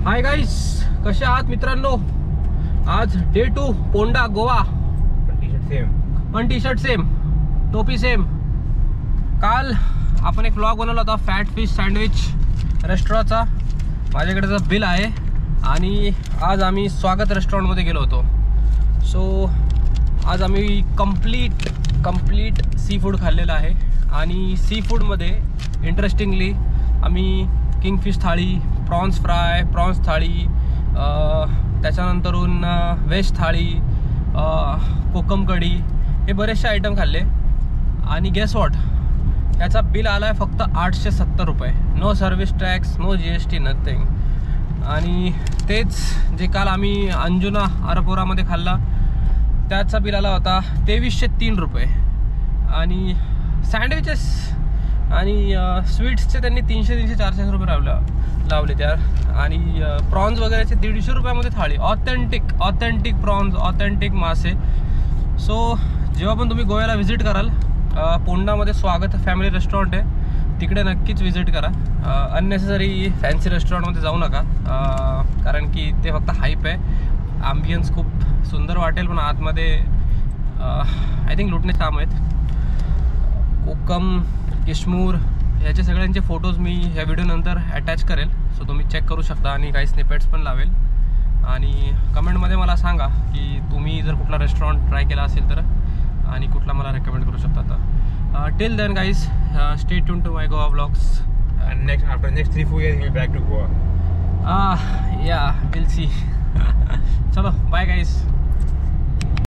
Hi guys, कसे आहात मित्रांनो? आज डे 2 पोंडा गोवा. पण टी शर्ट सेम, टोपी सेम. काल आपण एक व्लॉग बनवला होता फॅट फिश सँडविच रेस्टॉरंटचा. माझ्याकडे बिल आहे आणि आज आम्ही स्वागत रेस्टॉरंटमध्ये गेलो होतो. सो आज आम्ही कंप्लीट सी फूड खाल्लेलं आहे. आणि सी फूडमध्ये इंटरेस्टिंगली आम्ही किंगफिश थाळी, प्रॉन्स फ्राय, प्रॉन्स थाळी, त्याच्यानंतरून व्हेज थाळी, कोकम कढी, हे बरेचसे आयटम खाल्ले. आणि गेस वॉट, याचा बिल आला आहे फक्त 870 रुपये. No service tax, no GST, nothing. आणि तेच जे काल आम्ही अंजुना आरपोरामध्ये खाल्ला त्याचा बिल आला होता 2303 रुपये. आणि सँडविचेस आणि स्वीट्सचे त्यांनी 300-400 रुपये लावले त्या. आणि प्रॉन्स वगैरेचे 150 रुपयामध्ये थाळी. ऑथेंटिक प्रॉन्स, ऑथेंटिक मासे. सो जेव्हा पण तुम्ही गोव्याला व्हिजिट कराल, पोंडामध्ये स्वागत फॅमिली रेस्टॉरंट आहे, तिकडे नक्कीच व्हिजिट करा. अननेसेसरी फॅन्सी रेस्टॉरंटमध्ये जाऊ नका, कारण की ते फक्त हाईप आहे. ॲम्बियन्स खूप सुंदर वाटेल पण आतमध्ये आय थिंक लुटणे काम आहेत. कोकम, किश्मूर ह्याचे सगळ्यांचे फोटोज मी ह्या व्हिडिओनंतर अटॅच करेल, सो तुम्ही चेक करू शकता. आणि काही स्निपेट्स पण लावेल. आणि कमेंटमध्ये मला सांगा की तुम्ही जर कुठला रेस्टॉरंट ट्राय केला असेल तर, आणि कुठला मला रेकमेंड करू शकता. तर till then guys, stay tune to my Goa vlogs. After next 3-4 years, he'll be back to Goa. Yeah, we'll see. चलो, bye guys.